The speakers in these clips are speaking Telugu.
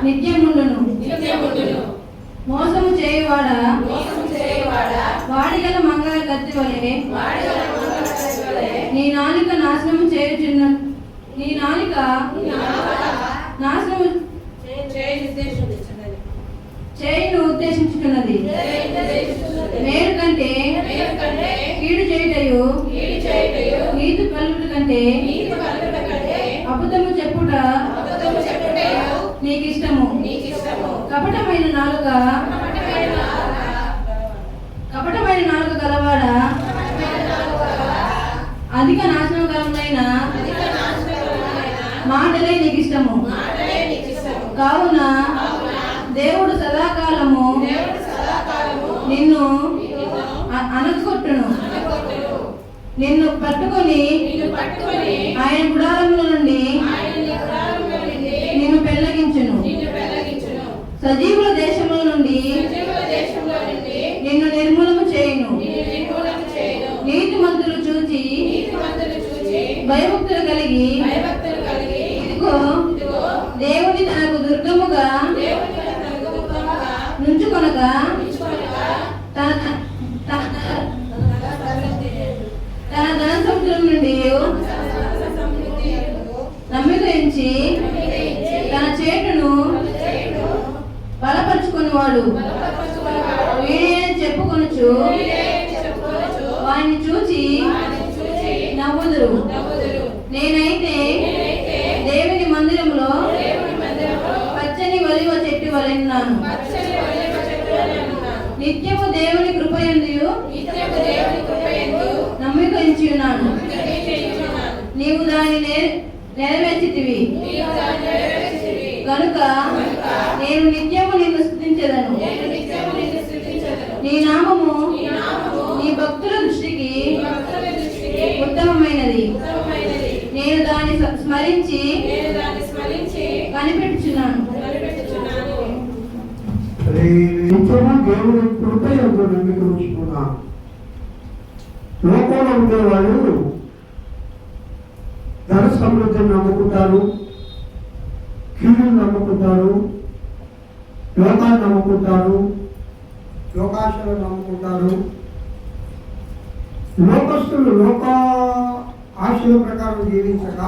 నిత్యముండును. మోసము చేయువాడా వాడిగల మంగళ కత్తి వలె నీ నాలుక నాశనము చేయుచున్న నీ నాలుక నాశనము చేయును ఉద్దేశించుతున్నది. మేలు కంటే కీడు చేయుటయు నీతి పలుకుట కంటే అబద్ధము చెప్పుట నీకు ఇష్టము. కపటమైన నాలుక గలవాడ అధిక నాశనకరమైన మాటలే నీకు ఇష్టము. కావున దేవుడు సదాకాలము నిన్ను అనగొట్టును. నిన్ను పట్టుకొని ఆయన గుడారముల నుండి నిన్ను పెళ్లగించును. సజీవుల దేశముల నుండి నిన్ను నిర్మూలము చేయును. నీతిమంతులు చూచి భయభక్తులు కలిగి ఇదిగో దేవుని తనకు దుర్గముగా నుంచుకొనగా తన ధన సముద్రం నుండి నమ్మిక ఉంచి తన చేటును బలపరుచుకునేవాడు వీడే చెప్పుకొనుచు వారిని చూచి నవ్వుదురు. నేనైతే దేవుని మందిరంలో పచ్చని ఒలివ చెట్టు వలెనున్నాను. నిత్యము దేవుని కృపయందు నమ్మిక ఉంచి ఉన్నాను. నీవు దానిని నెరవేర్చితివి కనుక నేను నిత్యము నిన్ను స్తుతించెదను. నీ నామము నీ భక్తుల దృష్టికి ఉత్తమమైనది. నేను దాన్ని స్మరించి కనిపెట్టుచున్నాను. దేవుని కృపయందు నమ్మిక ఉంచుకున్నాను. లోకంలో ఉండేవాళ్ళు ధన సమృద్ధిని నమ్ముకుంటారు, కీడును నమ్ముకుంటారు, లోకాన్ని నమ్ముకుంటారు, లోకాశలను నమ్ముకుంటారు. లోకస్తులు లోక ఆశల ప్రకారం జీవించక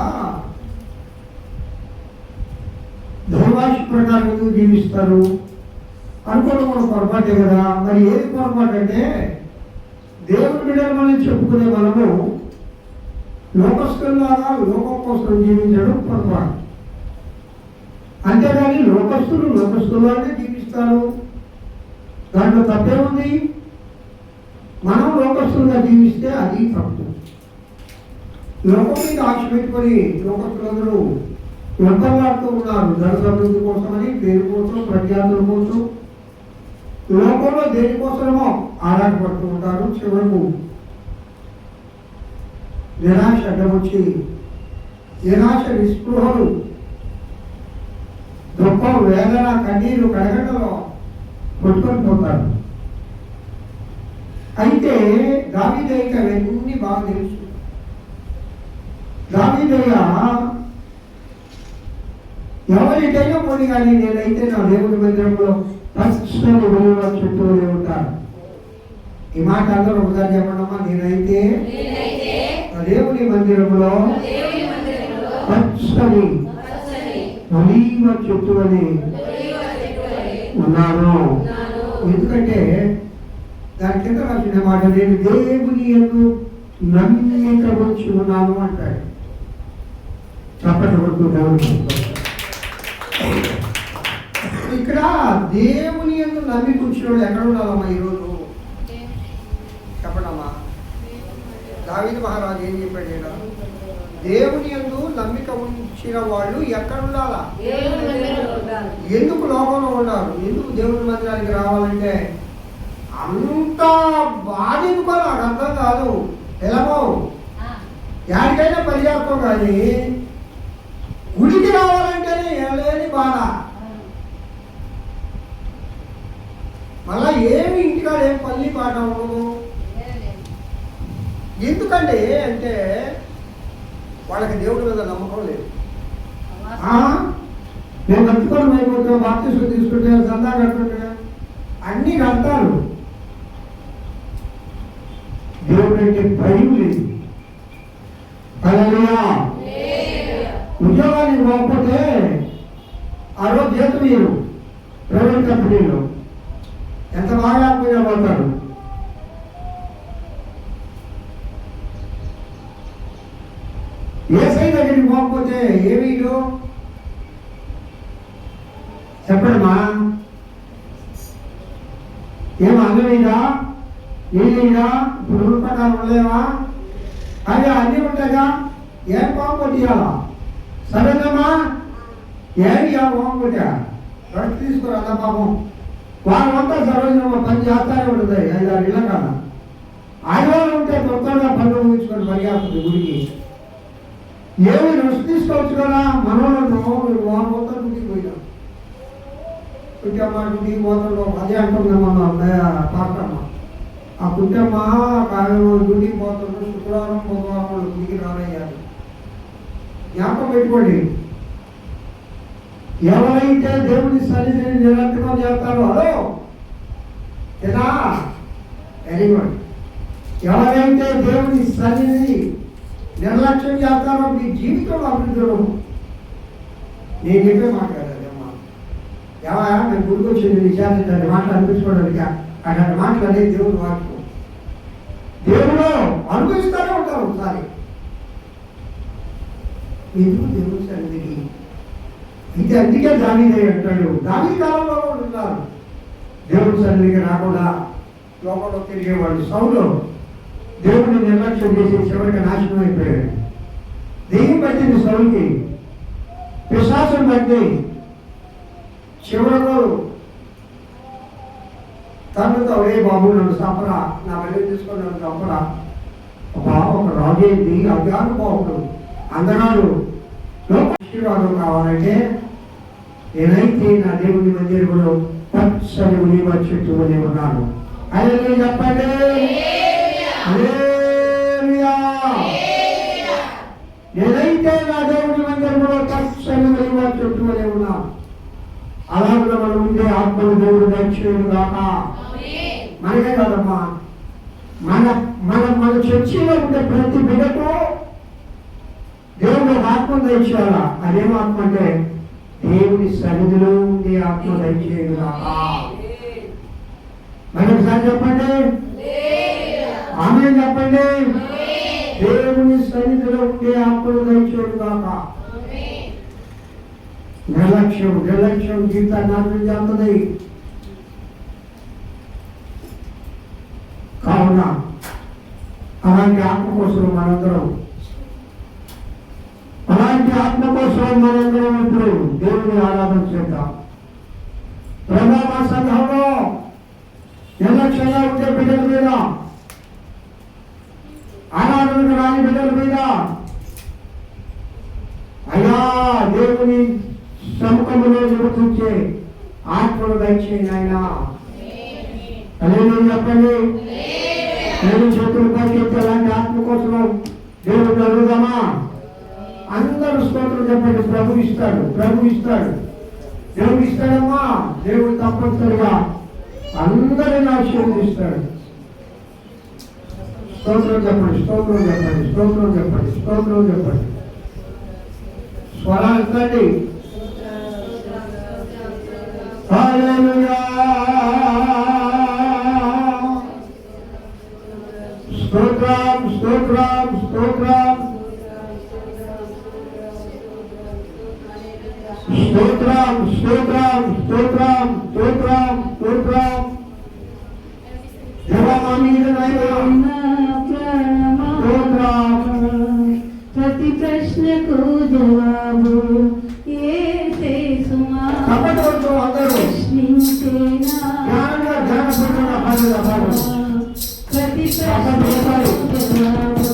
దైవాశ ప్రకారం ఎందుకు జీవిస్తారు అనుకోవడం కూడా పొరపాటే కదా. మరి ఏది పొరపాటు అంటే దేవుని బిడ్డలని చెప్పుకునే మనము లోకస్తుల్లాగా లోకం కోసం జీవించడం పొరపాటు. అంతేగాని లోకస్తులానే జీవిస్తారు, దాంట్లో తప్పే ఉంది. మనం లోకస్తులుగా జీవిస్తే అది తప్పు. లోకం మీద ఆశ పెట్టుకొని లోకస్తులందరూ వ్యర్థంలాడుతూ ఉన్నారు. ధన సమృద్ధి కోసమని, పేరు కోసం, ప్రఖ్యాతుల కోసం, లోకంలో దేనికోసమో ఆరాటపడుతూ ఉంటారు. చివరకు నిరాశ అడ్డమొచ్చి నిరాశ నిస్పృహలు, దుఃఖం, వేదన, కన్నీరు కడగటలో కొట్టుకొని పోతారు. అయితే దావీదయ్యకి అవన్నీ బాగా తెలుసు. దావీదయ్య ఎవరికైనా పోనీ కానీ నేనైతే నా దేవుని మందిరంలో పరిశుద్ధంగా వెలుగులో చుట్టూ ఉంటాను. ఈ మాట అందరూ ఒకసారి చెప్పడమ్మా. నేనైతే నా దేవుని మందిరంలో పచ్చని ఒలీవ చెట్టు అని ఉన్నాను. ఎందుకంటే దాని కింద రాసిన మాట నేను దేవుని యందు నమ్మిక ఉంచి ఉన్నాను అంటాడు. చెప్పటప్పుడు ఇక్కడ దేవుని యందు నమ్మిక ఉంచిన వాళ్ళు ఎక్కడ ఉండాలమ్మా ఈరోజు చెప్పడమ్మా. దావీదు మహారాజు ఏం చెప్పాడు? దేవుని యందు నమ్మిక ఉంచిన వాళ్ళు ఎక్కడ ఉండాలా? ఎందుకు లోకంలో ఉండాలి? ఎందుకు దేవుని మందిరానికి రావాలంటే అంత బాధ ఎందుకో నాకు అర్థం కాదు. ఎలాగో ఎక్కడికైనా పరిగెత్తాం కానీ గుడికి రావాలంటేనే లేని బాధ. మళ్ళా ఏమి ఇంటికాడ ఏం పల్లి పాట ఉండదు. ఎందుకంటే వాళ్ళకి దేవుడి మీద నమ్మకం లేదు. మేము కట్టుకొని అయిపోతాం, బాప్తిస్మం తీసుకుంటే సందా కట్టుకుంటే అన్నీ కడతారు. దేవుడు అంటే భయం లేదు. హల్లెలూయా. ఉద్యోగానికి పోకపోతే ఆ రోజు జీతం మీరు ప్రైవేట్ కంపెనీలో ఎంత బాగా పోతారు. ఏసై దగ్గరికి పోకపోతే ఏమీలో చెప్పడమా, ఏం అందమైందా, నీళ్ళైనా ఇప్పుడు ప్రకారం ఉండలేవా, అవి అన్నీ ఉంటాయిగా. ఏం పోకపోతే ఇవ్వాలా సరేనమ్మా, ఏమి పోకపోతే రొట్టె తీసుకోరు అన్న పాపం. వాళ్ళంతా సరోజనమ్మ పని చేస్తానే ఉంటుంది 5-6 ఇళ్ళ కాడ. ఆదివారం ఉంటే కొత్తగా పనులు ముగించుకొని పరిగెత్తుంది గుడికి. ఏమి రెస్ట్ తీసుకోవచ్చు కదా. మనోళ్ళను మొత్తం డ్యూటీకి పోయినాం. కుట్టమ్మ డ్యూటీకి పోతాడు అదే అంటున్నామన్న పాటమ్మ. ఆ కుట్టమ్మ డ్యూటీకి పోతాడు శుక్రవారం బుధవారం వాళ్ళు గుడికి రారయ్యారు. జ్ఞాపకం పెట్టుకోండి, ఎవరైతే దేవుని సన్నిధిని నిరంతరం చేస్తారో హలో ఏదా వెరీ గుడ్. ఎవరైతే దేవుని సన్నిధిని నిర్లక్ష్యం చేస్తారో మీ జీవితంలో అభివృద్ధులు. నేను చెప్పే మాట్లాడాలమ్మా, ఎవరా నేను గుడికి వచ్చింది విచారించండి మాటలు అనిపించుకోవడానికి. అట్లాంటి మాటలు అనేది దేవుడు వాడుకో. దేవుడు అనుభవిస్తూనే ఉంటారు. ఒకసారి ఎందుకు దేవుని సన్నిధికి అయితే అందుకే దావీదు అంటాడు, దావీదు కాలంలో ఉన్నారు దేవుని సన్నిధికి రాకుండా లోపల తిరిగేవాడు. సౌలు దేవుడిని నిర్లక్ష్యం చేసి చివరికి నాశనం అయిపోయాడు. దెయ్యం పట్టింది సౌలుకి, పిశాచం పట్టి చివరకు తనతో ఏ బాబు నన్ను చంపరా, నా మళ్ళీ తీసుకొని నన్ను చంపరా. ఒక రాజు ఏంటి అజ్ఞానుభావుడు అందనాడు. ఆశీర్వాదం కావాలంటే నేనైతే నా దేవుని మందిరంలో పచ్చని ఉలివ చెట్టు వలె ఉన్నాను. హల్లెలూయా చెప్పండి. హల్లెలూయా. నేనైతే నా దేవుని మందిరంలో పచ్చని ఉలివ చెట్టు వలె ఉన్నాను. అలాగే మనం ఉండే ఆత్మను దేవుడు దయచేయును గాక. మనకే కాదమ్మా, మన మన మన చర్చిలో ఉండే ప్రతి బిడ్డకు దేవుడు ఆత్మ దయచేయాలా. అదేం ఆత్మ అంటే దేవుని సన్నిధిలో ఉండే ఆత్మ దయచేయును గాక. మరొకసారి చెప్పండి, ఆమేన్ చెప్పండి. దేవుని సన్నిధిలో ఉండే ఆత్మను దయచేయును గాక. నిర్లక్ష్యం జీవితాన్ని నాశనం చేస్తుంది. కావున అలాంటి ఆత్మ కోసం మనందరం ఇప్పుడు దేవుని ఆరాధన చేద్దాం. ప్రభావ సంఘంలో నిర్లక్ష్యంగా ఉండే బిడ్డల మీద, ఆరాధనకు రాని బిడ్డల మీద అయ్యా దేవుని సముఖంలో నివసించే ఆత్మను దయచేయండి ఆయన. హల్లెలూయా చెప్పండి. దేవుని చేతులు పైకెత్తి అలాంటి ఆత్మ కోసం దేవుడు అడుగుదామా? అందరూ స్తోత్రం చెప్పండి. ప్రభు ఇస్తాడు, ప్రభు ఇస్తాడు, దేవుడు ఇస్తాడమ్మా. దేవుడు తప్పనిసరిగా అందరిని ఆశీర్వదిస్తాడు. స్తోత్రం చెప్పండి, స్తోత్రం చెప్పండి, స్తోత్రం చెప్పండి, స్తోత్రం చెప్పండి. స్వరాలు ఎత్తండి. హల్లెలూయా. స్తోత్రం స్తోత్రం స్తోత్రం స్తోత్రం స్తోత్రం స్తోత్రం స్తోత్రం స్తోత్రం. దేవా మా మీద ప్రతి ప్రశ్నకు జవాబు యేసుమా. ప్రతి ప్రశ్నకు జవాబు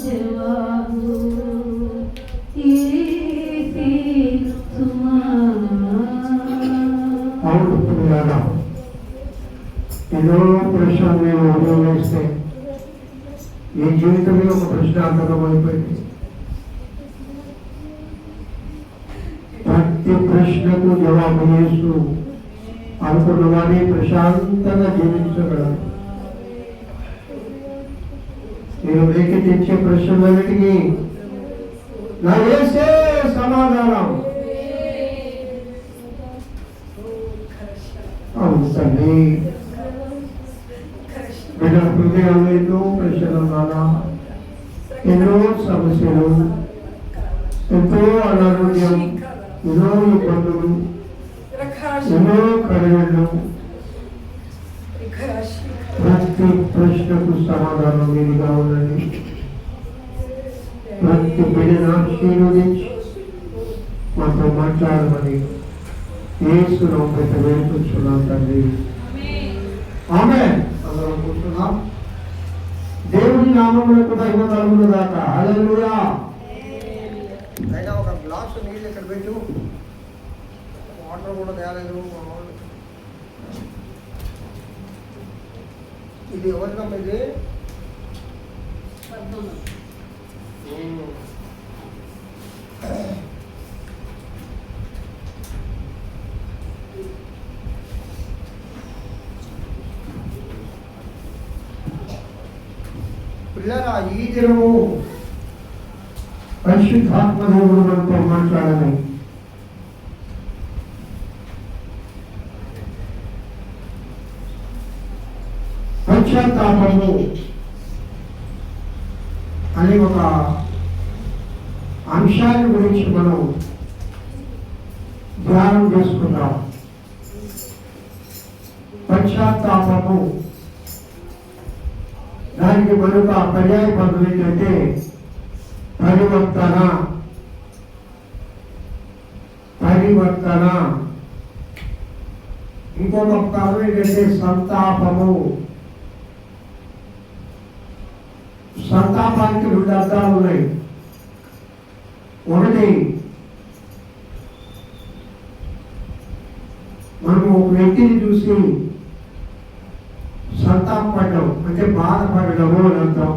జవాబు యేసే సుమా. అవును పిల్లరా, ఎన్నో ప్రశ్నలు మేము ఉదయం వేస్తే ఈ జీవితమే ఒక ప్రశ్నార్థకం అయిపోయింది. ప్రతి ప్రశ్నకు జవాబు చేస్తూ అనుకున్న వాడిని ప్రశాంతంగా జీవించగలరు. నేను లేకి తెచ్చే ప్రశ్నలన్నిటికీ నా యేసే సమాధానం. అవును తండ్రి, బిడ్డల హృదయాల్లో ఎన్నో ప్రశ్నలు నానా, ఎన్నో సమస్యలు, ఎంతో అనారోగ్యం, ఎన్నో ఇబ్బందులు, ఎన్నో కడగళ్ళు. ప్రతి ప్రశ్నకు సమాధానం మీరుగా ఉండండి. ప్రతి బిడ్డను ఆశీర్వదించి మాతో మాట్లాడమని యేసును పెద్ద వేడుకొచ్చున్నాం తండ్రి. ఆమేన్. అందరం కూర్చున్నాం. దేవుని నామములకు మహిమ కలుగును గాక. హల్లెలూయా. అయినా ఒక గ్లాసు నీళ్ళు ఇక్కడ పెట్టు. వాటర్ కూడా తేలేదు. ఇది ఎవరికమ్మ? ఇది పిల్లరా, ఈ దినము పరిశుద్ధాత్మ దేవుడు మనతో మాట్లాడాలి. పశ్చాత్తాపము అనే ఒక అంశాన్ని గురించి మనం ధ్యానం చేసుకుందాం. పశ్చాత్తాపము, దానికి మరొక పర్యాయ పదం ఏంటంటే పరివర్తన. పరివర్తన. ఇంకొక పదం ఏంటంటే సంతాపము. సంతాపానికి రెండు అర్థాలు ఉన్నాయి. ఒకటి, మనము ఒక వ్యక్తిని చూసి సంతాపపడడం అంటే బాధపడము అని అర్థం.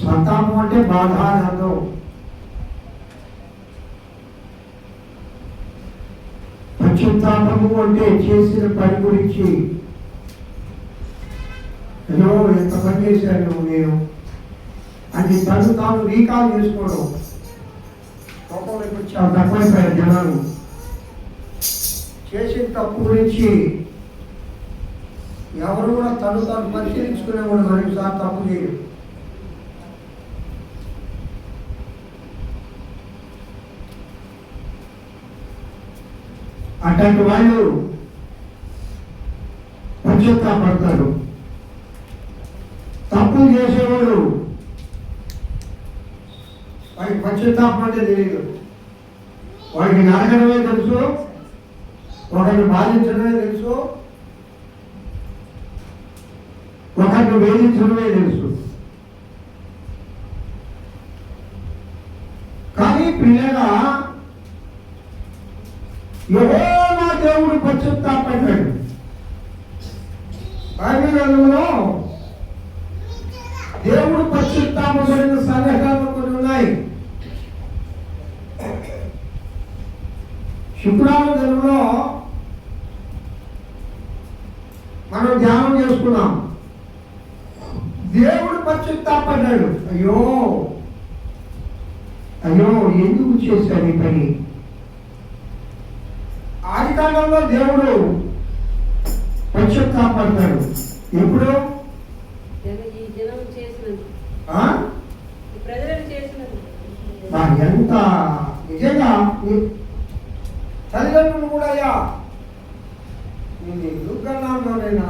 సంతాపం అంటే బాధ అని అర్థం. పశ్చాత్తాపము అంటే చేసిన పని గురించి, ఏదో ఎంత పని చేశాను నేను అని తను తాను రీకాల్ చేసుకోవడం. కోపంలో ఇప్పుడు చాలా తక్కువైపోయారు జనాలు. చేసిన తప్పు గురించి ఎవరు కూడా తను తాను పరిశీలించుకునేవాడు. మనకి సార్ తప్పు చేయడు. అట్లాంటి వాళ్ళు పశ్చాత్తాపడతారు. తప్పులు చేసేవాళ్ళు వాడికి పశ్చాత్తాపం అంటే తెలియదు. వాడికి నరకడమే తెలుసు, ఒకరిని బాధించడమే తెలుసు, ఒకరిని వేధించడమే తెలుసు. కానీ పిల్లగా యెహోవా దేవుడు పశ్చాత్తాపడ్డాడు. బైబిల్ గ్రంథంలో దేవుడు పశ్చాత్తాపడిన సంఘటనలు కొన్ని ఉన్నాయి. శుక్రవారం దినంలో మనం ధ్యానం చేసుకున్నాం. దేవుడు పశ్చాత్తాపడ్డాడు. అయ్యో అయ్యో ఎందుకు చేశాడు ఈ పని? ఆది కాలంలో దేవుడు పశ్చాత్తాపడతాడు. ఎప్పుడు? ఎంత నిజంగా తల్లిదండ్రులు కూడా అయ్యా నేను దుర్గన్నాలోనైనా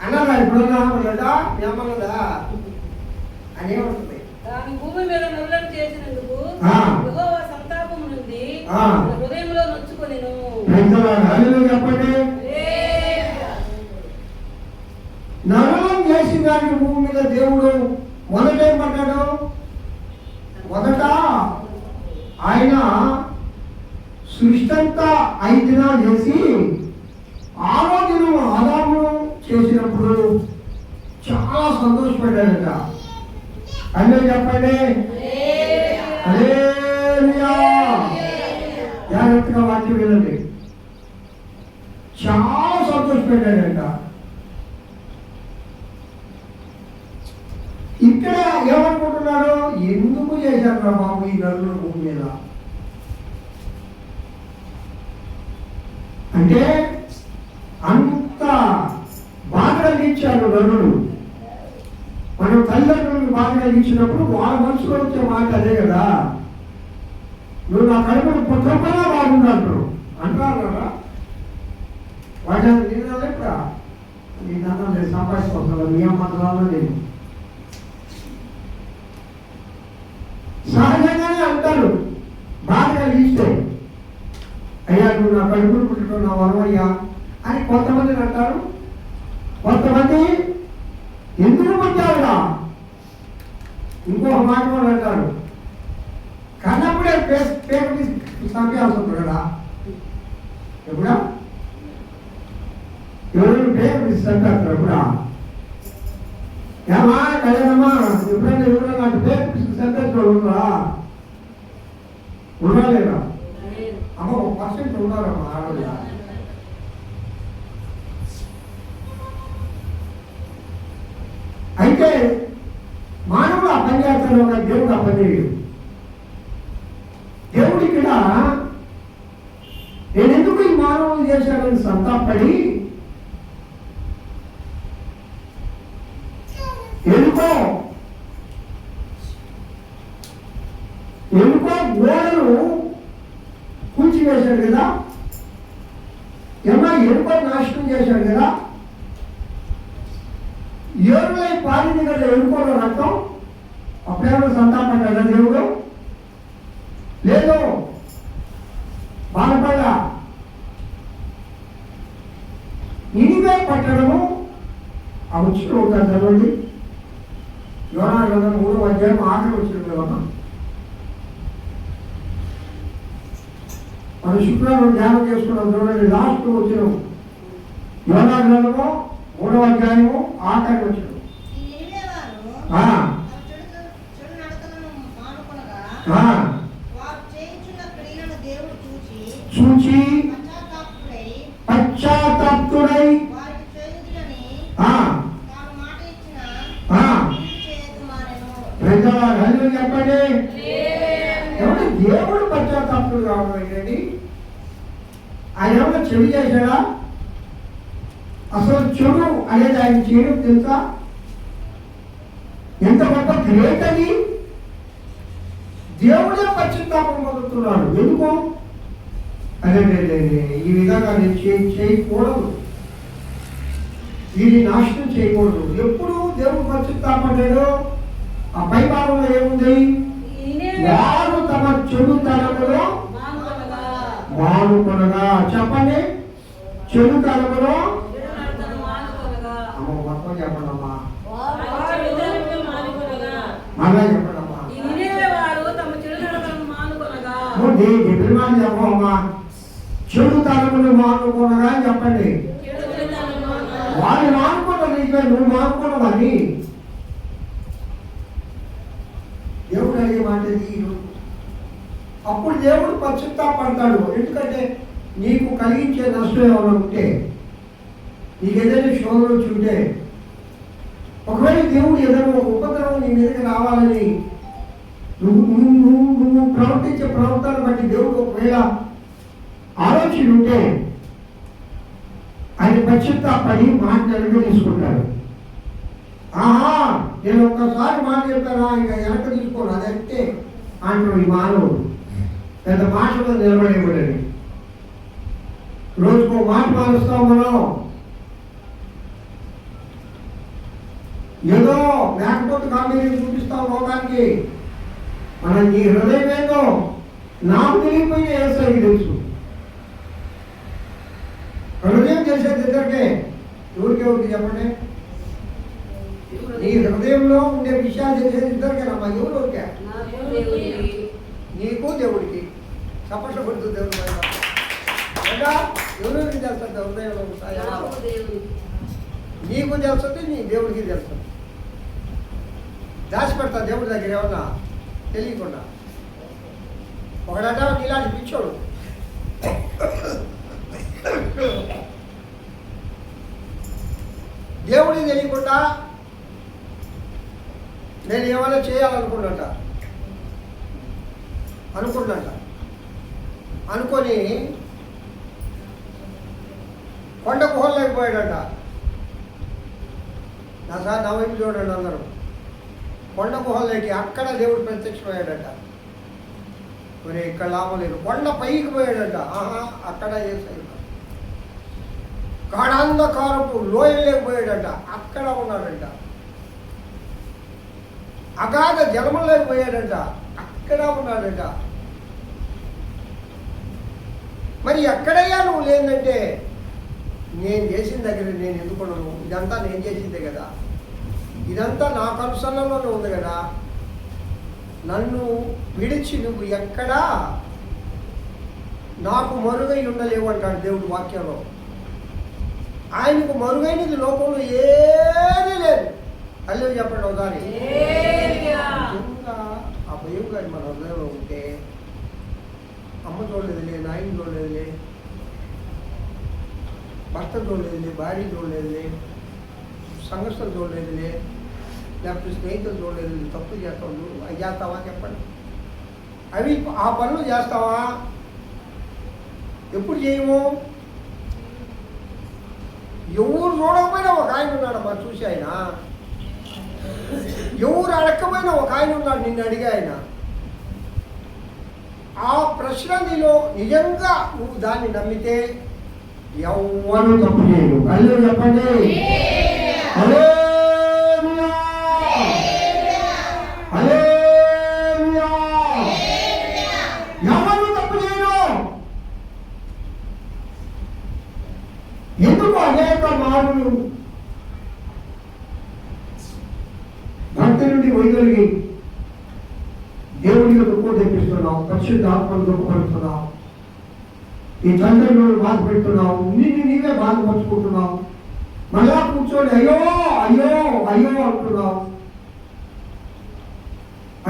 అన్నదా ఎప్పుడన్నా లేదా ఏమన్నదా అని ఉంటుంది. భూమి మీద నరులను చేసినందుకు యెహోవా సంతాపం నుండి హృదయంలో నొచ్చుకొనెను. చెప్పండి. నరులను చేసిన దానికి భూమి మీద దేవుడు మొదట ఏమంటాడు? మొదట ఆయన సృష్టి అంతా 5 దినాలు చేసి 6వ దినం ఆదామును చేసినప్పుడు చాలా సంతోషపడ్డాడట. అన్నీ చెప్పండి, హల్లెలూయా. జాగ్రత్తగా వాక్యం వినండి. చాలా సంతోషపడ్డాడట. ఇక్కడ ఏమనుకుంటున్నాడు? ఎందుకు చేశారు బాబు ఈ నరుడు భూమి మీద అంటే అంత బాధ కలిగించాడు నరుడు. మనం తల్లిదండ్రులకు బాధ కలిగించినప్పుడు వాళ్ళ మనసులో వచ్చే మాట అదే కదా, నువ్వు నా కడుపును పుట్టకుండా బాగుందంటారు అంటారు కదా. వాటి నేను ఎప్పుడా నేను సంపాదించుకుంటున్నాను, మీ అమ్మ నేను సహజంగానే అంటారు బాధ కలిగిస్తే, అయ్యా నువ్వు నా కడుపును పుట్టుకున్నావు వరవయ్యా అని కొంతమందిని అంటారు. కొంతమంది ఎందుకు పుట్టావురా ఇంకొక మాట కూడా అంటారు. కన్నప్పుడే పేరు సంపేయాల్సి ఉంటుంది కదా. ఎప్పుడా ఎవరు పేరు సంపేస్తారు? ఎప్పుడా ఏమా కళ్యాణమ్మా ఎప్పుడైనా ఎవరైనా అంటే పేరు సంపేస్తారు ఉన్నా లేదా? అమ్మ 1% ఉన్నారమ్మా ఆడవాళ్ళ. అయితే మానవుడు ఆ పని చేస్తాడు, ఒక దేవుడు ఆ పని చేయడు. దేవుడు ఇక్కడ నేను ఎందుకు ఈ మానవులు చేశానని సంతాపడి ఎలుకో గోడను కూల్చివేశాడు కదా, ఎలుకో నాశనం చేశాడు కదా. ఏరులై పారింది కదా ఎలుకోలో రక్తం. అప్పుడేమో సంతాపడ్డా దేవుడు? లేదు, బాధపడ్డా. నినివే పట్టణము ఆ వచ్చిన ఉంటారు చదవండి. యోనా గ్రంథం 3వ అధ్యాయం ఆఖరి వచ్చిన కదా. మనం శుక్రవారం ధ్యానం చేసుకున్నాం చూడండి. లాస్ట్ వచ్చిన యోనా గ్రంథము 3వ అధ్యాయము ఆఖరి వచ్చిన చూచి పశ్చాత్తాపుడై చెప్పండి. ఎవరు దేవుడు పశ్చాత్తాపుడు కావడం ఏంటండి? ఆయన ఏమన్నా చెడు చేశాడా? అసలు చెడు అనేది ఆయన చేయడం తెలుసా? ఎంత గొప్ప గ్రేట్ అని. దేవుడే పశ్చాత్తాపం పొందుతున్నాడు. ఎందుకు? అదే ఈ విధంగా నేను చేయకూడదు, వీరిని నాశనం చేయకూడదు. ఎప్పుడు దేవుడు పశ్చాత్తాపడ్డాడు? ఆ పై భాగంలో ఏముంది? వారు తమ చెడుతనములో మానుకొనగా. చెప్పండి, చెడుతనములో మొత్తం చెప్పండి అమ్మా, మళ్ళా చెప్పండి అమ్మా. చెప్పమ్మా, చెడుతనములు మానుకొనగా చెప్పండి. వాళ్ళు మానుకోవడం నీకే, నువ్వు మానుకోవడం. దేవుడు అడిగే మాట అప్పుడు దేవుడు పశ్చాత్తాపడతాడు. ఎందుకంటే నీకు కలిగించే నష్టం ఏమైనా ఉంటే, నీకు ఏదైనా శోధన వచ్చి ఉంటే, ఒకవేళ దేవుడు ఏదైనా ఒక ఉపద్రవం నీ మీదకి రావాలని నువ్వు ప్రవర్తించే ప్రవర్తన బట్టి దేవుడు ఒకవేళ ఆలోచన ఉంటే ఆయన పశ్చాత్తాపడి మాట తీసుకుంటాడు. ఆహా, నేను ఒక్కసారి మాట చెప్పానా ఇంకా వెనక తీసుకోను, అదంతే అంటాడు ఈ మానవుడు. పెద్ద మాటలో నిలబడేవాడని రోజుకో మాట మారుస్తాం మనం. ఏదో లేకపోతే కాంబినేషన్ చూపిస్తాం లోకానికి. మనం నీ హృదయం ఏందో నాకు తెలియపోయిన ఏసరికి తెలుసు. హృదయం చేసేది ఇద్దరికే. ఎవరికి చెప్పండి? నీ హృదయంలో ఉండే విషయాలు తెలిసేది ఇద్దరికేనమ్మా. ఎవరికి? నాకు దేవుడికి. నీకు దేవుడికి. చప్పట్లు కొడుతూ దేవుడు ఇంకా ఎవరికి తెలుస్తుంది హృదయంలో నాకు దేవుడికి. నీకు తెలుస్తుంది, నీ దేవుడికి తెలుస్తుంది. దాచిపెడతా దేవుడి దగ్గర ఏమన్నా తెలియకుండా. ఒకడట నీలాంటి పిచ్చోడు దేవుడికి తెలియకుండా నేను ఏమైనా చేయాలనుకున్నట అనుకొని కొండ గుహల్లోకి పోయాడట. నా వైపు చూడండి అందరూ. కొండ గుహల్లోకి అక్కడ దేవుడు ప్రత్యక్షమయ్యాడట. మరి ఇక్కడ లాభం లేదు. కొండ పైకి పోయాడట. అక్కడ ఏసయ్య. గాఢాంధకారపు లోయలోకి పోయాడట. అక్కడ ఉన్నాడంట. అగాధ జలములోకి పోయాడంట. అక్కడ ఉన్నాడంట. మరి ఎక్కడయ్యా నువ్వు లేదంటే, నేను చేసిన దగ్గర నేను ఎందుకున్నాను? ఇదంతా నేను చేసిందే కదా, ఇదంతా నా కనుసన్నలోనే ఉంది కదా, నన్ను విడిచి నువ్వు ఎక్కడా నాకు మరుగై ఉండలేవు అంటాడు దేవుడు వాక్యంలో. ఆయనకు మరుగైనది లోకంలో ఏదీ లేదు. అల్లె చెప్పండి ఒకసారి. నిజంగా ఆ భయం గారి మన హృదయంలో ఉంటే అమ్మ చూడలేదులే, నాయన చూడలేదులే, భర్త చూడలేదులే, భార్య చూడలేదులే, సంఘస్థలు చూడలేదులే, లేకపోతే స్నేహితులు చూడలేదు, తప్పు చేస్తావు, అవి చేస్తావా చెప్పండి? అవి ఆ పనులు చేస్తావా? ఎప్పుడు చేయము? ఎవరు చూడకపోయినా ఒక ఆయన ఉన్నాడు మా చూసి. ఆయన ఎవరు అడగకపోయినా ఒక ఆయన ఉన్నాడు నిన్ను అడిగా. ఆయన ఆ ప్రశ్న నీలో నిజంగా నువ్వు దాన్ని నమ్మితే ఎవరు తప్పు చేయరు. అల్లు చెప్పండి. ఎవరు తప్పు చేయరు. ఎందుకు అనేక మారులు భక్తి నుండి వైదొలిగి దేవుడికి దుఃఖం తెప్పిస్తున్నావు, పరిశుద్ధ ఆత్మను దుఃఖపడుతున్నావు, ఈ తండ్రిని బాధ పెడుతున్నావు, నీవే బాధపరుచుకుంటున్నావు, మళ్ళా కూర్చొని అయ్యో అయ్యో అయ్యో అంటున్నావు.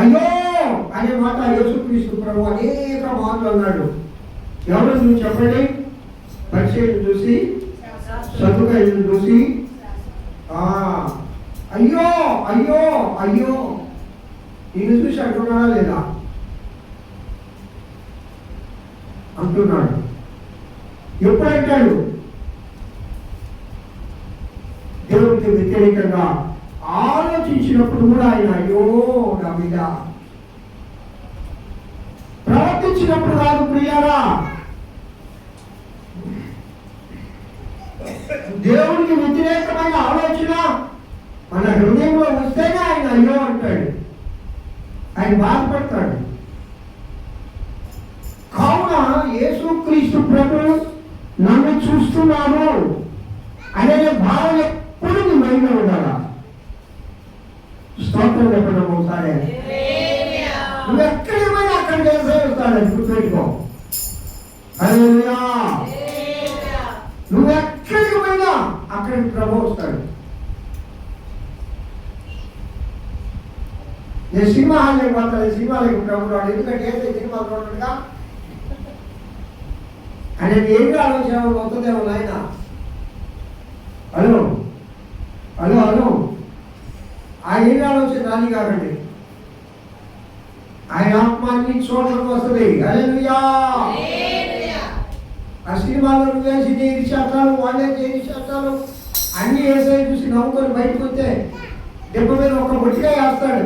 అయ్యో అనే మాట యేసుక్రీస్తు ప్రభు అనేక మార్లు అన్నాడు. ఎవరు నువ్వు చెప్పండి? పరిచయం చూసి, సదుకాయలను చూసి, అయ్యో అయ్యో అయ్యో నిన్ను చూసి అంటున్నాడా లేదా? అంటున్నాడు. ఎప్పుడంటాడు? దేవుడికి వ్యతిరేకంగా ఆలోచించినప్పుడు కూడా ఆయన అయ్యో నా మీద ప్రవర్తించినప్పుడు కాదు ప్రియారా. దేవుడికి వ్యతిరేకమైన ఆలోచన మన హృదయంలో వస్తేనే ఆయన అయ్యో అంటాడు, ఆయన బాధపడతాడు. కావున యేసుక్రీస్తు ప్రభు నన్ను చూస్తున్నాడు అనే భావన ఎప్పుడు నీ మైండ్లో ఉండాలా? స్తోత్రం చెప్పడం ఒకసారి. నువ్వు ఎక్కడేమైనా అక్కడ చేస్తాడు గుర్తుపెట్టుకో. హల్లెలూయా. నువ్వు ఎక్కడికి పోయినా అక్కడికి ప్రభు వస్తాడు. నేను సినిమా హాల్లోకి పోతాను, సినిమాలకి ప్రభు రాడు. ఎందుకంటే ఏదైతే సినిమాలు చూడగా ఆయన ఏమి ఆలోచన అవుతుందేమో నాయన. హలో హలో హలో ఆయన ఏమి ఆలోచన రాని కాకండి. ఆయన ఆత్మాన్ని చూడడం వస్తుంది. హల్లెలూయా. ఆ సినిమాలో నువ్వేసి చేయి శాతాలు, వాళ్ళే చేయి శాతాలు అన్ని వేసాయి చూసి నవ్వుకొని బయటకు వస్తే దెబ్బ మీద ఒక బొట్టికాయ వేస్తాడు.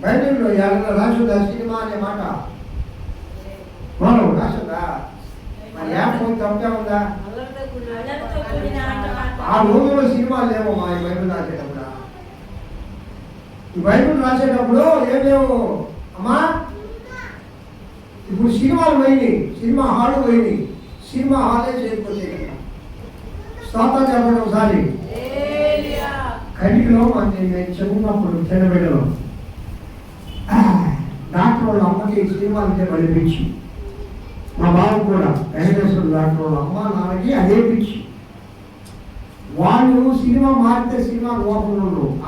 బైబిల్లో ఎవరైనా రాసుదా సినిమా అనే మాట? మనం రాసుదా? మరి లేకపోతే తప్పే ఉందా? ఆ రోజుల్లో సినిమాలు లేవు మా ఈ బైబిల్ రాసేటప్పుడు. ఈ బైబిల్ రాసేటప్పుడు ఏం లేవు అమ్మా. ఇప్పుడు సినిమాలు పోయినాయి, సినిమా హాల్ పోయినాయి, సినిమా హాలే చేయకపోతే స్తోత్రం చెప్పండి ఒకసారి. కడిగిలో నేను చిన్నప్పుడు చిన్నబిడ్డలో డాక్టర్ వాళ్ళ అమ్మకి సినిమాలకే బలిపించి, మా బాబు కూడా వెంకటేశ్వర డాక్టర్ వాళ్ళ అమ్మ నాన్నకి అదే పిచ్చి. వాళ్ళు సినిమా మారితే సినిమా లోపల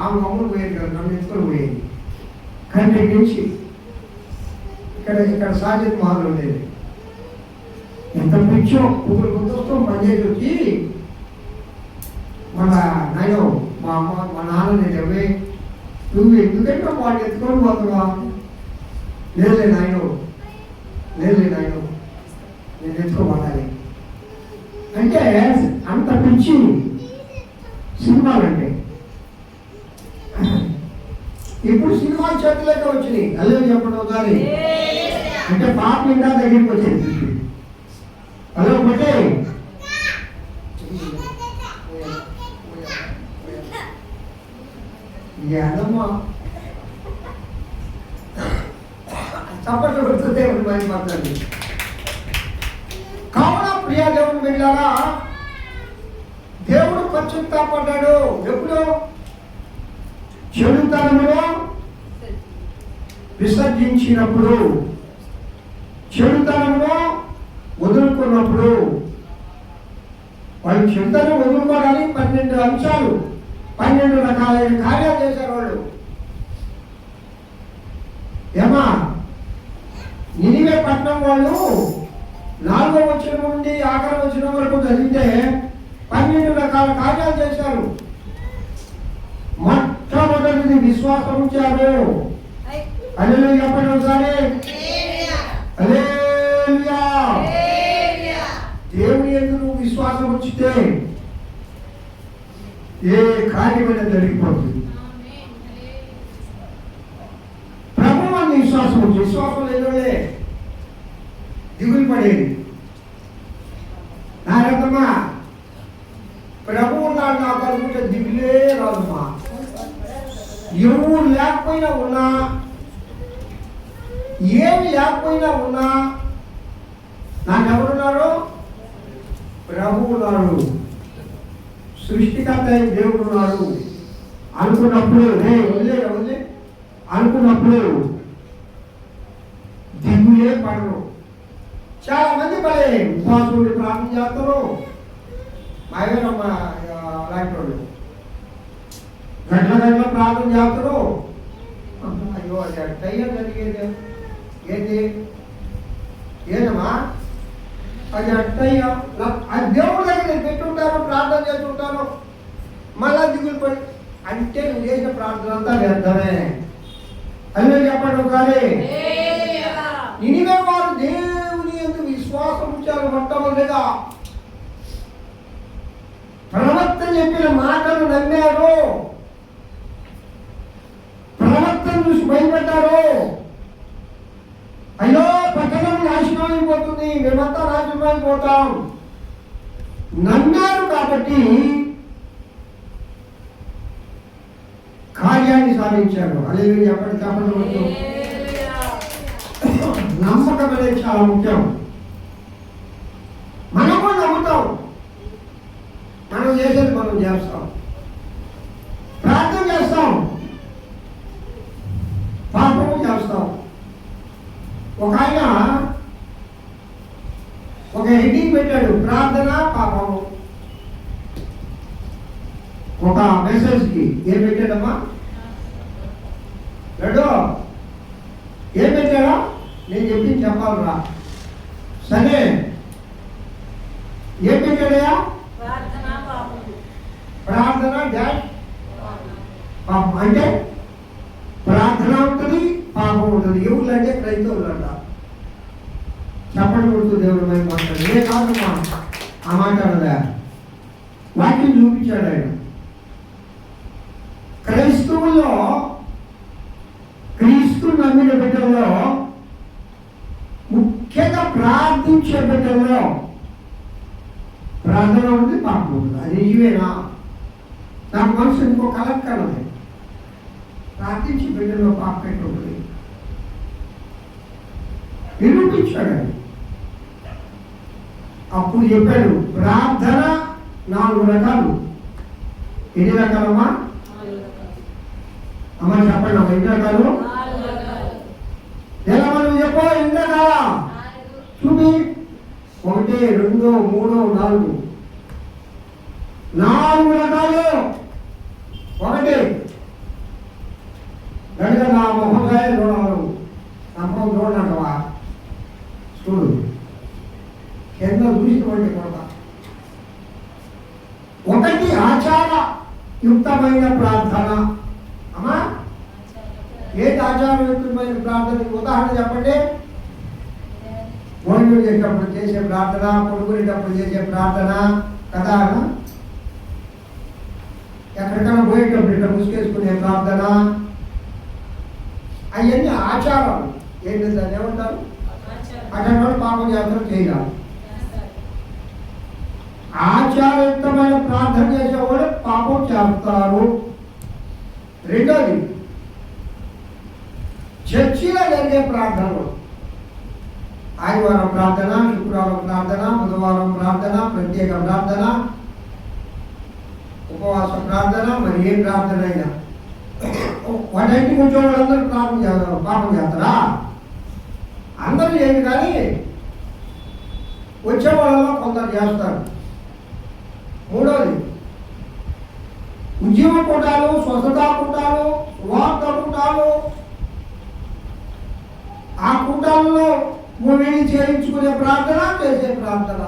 ఆమె అమ్మలు పోయేది కదా, నన్ను ఎత్తుకొని పోయేది. కంటి నుంచి ఇక్కడ సాజిద్ మహల్ ఉండేది. ఎంత పిచ్చో ముగ్గురు గుర్తొస్తూ పనిచేసి వచ్చి మన నాయన మా అమ్మ మా నాన్న నేను నువ్వు ఎందుకంటే వాడు ఎత్తుకొని పోతావా? లేదులే నాయన నేను ఎత్తుకోబడాలి అంటే అంత పిచ్చి సినిమాలంటే. ఇప్పుడు సినిమాలు చేతులకే వచ్చినాయి. అదే చెప్పండి ఒకసారి. అంటే పాప నిండా దగ్గరికి వచ్చేది. అదే ఒకటే అదమ్మా చప్పట్లు పెడుతుంటే మంది మాట్లాడి. కావున ప్రియా దేవుని వెళ్ళారా, దేవుడు పశ్చాత్తాపడ్డాడు. ఎప్పుడు? చెడుతనములో విసర్జించినప్పుడు, చెడుతనంలో వదులుకున్నప్పుడు. వాళ్ళు చెడుతనం వదులుకోవడానికి 12 అంశాలు 12 రకాలైన కార్యాలు చేశారు వాళ్ళు. ఏమా నినివే పట్టణం వాళ్ళు 4వ వచనం నుండి ఆఖరి వచనం వరకు చదివితే 12 రకాల కార్యాలు చేశారు. మొట్టమొదటిది విశ్వాసం ఉంచారు. హల్లెలూయా చెప్పండి ఒకసారి. హల్లెలూయా. దేవుని యందు నువ్వు విశ్వాసం ఉంచితే ఏ కార్యమైనా జరిగిపోతుంది. ప్రభు అని విశ్వాసం ఉంచి, విశ్వాసం లేదోలే దిగులు పడేది. నారదమ్మా ప్రభు ఉన్నాడు నాకు అనుకుంటే దిగులే రాదమ్మా. ఎవరు లేకపోయినా ఉన్నా, ఏమి లేకపోయినా ఉన్నా నాకెవరున్నారు? ప్రభు ఉన్నాడు, సృష్టికర్త అయిన దేవుడు ఉన్నాడు అనుకున్నప్పుడు వదిలే అనుకున్నప్పుడు దిగులే పడరు. చాలా మంది భలే ఉపవాసులు ప్రార్థన చేస్తారు. మాయమ్మ అలాంటి వాళ్ళు గంటల ప్రార్థన చేస్తారు. అయ్యో అది అట్టయ్యా జరిగేది ఏంటి ఏదమ్మా అది అట్టయ్యా అది దేవుడి దగ్గర నేను పెట్టుంటాను, ప్రార్థన చేస్తుంటాను, మళ్ళా దిగులు పడి అంటే నువ్వు చేసిన ప్రార్థన అంతా వ్యర్థమే. అదే చెప్పండి ఒకసారి. నినివే వారు దేవుని యందు విశ్వాసం ఉంచారు. మొట్టమొదటిగా ప్రవక్త చెప్పిన మాటలు నమ్మారు. ప్రవక్తను చూసి భయపడ్డారు. అయ్యో పట్టణం నాశనం అయిపోతుంది, మేమంతా నాశనం అయిపోతాం నమ్మారు. కాబట్టి కార్యాన్ని సాధించారు. అదే ఎప్పటి చెప్పడం నమ్మకం అనేది చాలా ముఖ్యం. మనము నమ్ముతాం, మనం చేసేది మనం చేస్తాం, ప్రార్థన చేస్తాం, పాపము చేస్తాం. ఒక ఆయన ఒక హెడ్డింగ్ పెట్టాడు, ప్రార్థన పాపము. ఒక మెసేజ్కి ఏం పెట్టాడమ్మా? రెడో ఏం పెట్టాడా? నేను చెప్పింది చెప్పాలరా. సరే ఏం పెట్టాడయా? ప్రార్థన డాష్ పాపం. అంటే ప్రార్థన ఉంటుంది, పాపం ఉంటుంది. ఎవరు అంటే క్రైస్తవులు అంట. చెప్పండి కొడుతూ దేవుడు మరి మాట్లాడు. ఏ కాదమ్మా ఆ మాట్లాడదా? వాక్యం చూపించాడు ఆయన. క్రైస్తవుల్లో క్రీస్తు నమ్మిన బిడ్డల్లో ముఖ్యంగా ప్రార్థించే బిడ్డల్లో ప్రార్థన ఉంది, పాపం ఉంది. అది నిజమేనా? నాకు మనసు ఇంకో కలక్కలది. ప్రార్థించి బిడ్డలో పాప పెట్టి ఉంటుంది. నిరూపించాడు. అప్పుడు చెప్పాడు ప్రార్థన 4 రకాలు. ఎన్ని రకాలమ్మా? అమ్మ చెప్పండి అమ్మ, ఎన్ని రకాలు? ఎలా మనం చెప్పో ఎన్ని రకాలా చూపి. 1 2 3 4 రకాలు. 1 గడిగా నా మొహంకాయ చూడవరు, నా మొహం చూడనటవా చూడు, కింద చూసినటువంటి కొడత. 1 ఆచారయుక్తమైన ప్రార్థన. అమ్మా ఏంటి ఆచారయుక్తమైన ప్రార్థన? ఉదాహరణ చెప్పండి. భోజనం చేసేటప్పుడు చేసే ప్రార్థన, పడుకునేటప్పుడు చేసే ప్రార్థన కదా, ఎక్కడికైనా పోయేటప్పుడు ఇట్లా ముసుకేసుకునే ప్రార్థన, అవన్నీ ఆచారాలు. ఏంటి దాన్ని ఏమంటారు? అటువంటి పాపం చేస్తారు, చేయాలి. ఆచారయుక్తమైన ప్రార్థన చేసేవాడు పాపం చేస్తారు. 2 చర్చిలో జరిగే ప్రార్థనలు. ఆదివారం ప్రార్థన, శుక్రవారం ప్రార్థన, బుధవారం ప్రార్థన, ప్రత్యేక ప్రార్థన, ఉపవాస ప్రార్థన, మరి ఏ ప్రార్థన అయినా వాటింటికి వచ్చే వాళ్ళందరూ పాపం చేస్తారా? అందరూ చేయండి, కానీ వచ్చే వాళ్ళలో కొందరు చేస్తారు. 3 ఉద్యమ కూటాలు, స్వస్థతా కూటాలు, సువార్త కూటాలు. ఆ కూటాలలో వీళ్ళు చేయించుకునే ప్రార్థన, చేసే ప్రార్థన.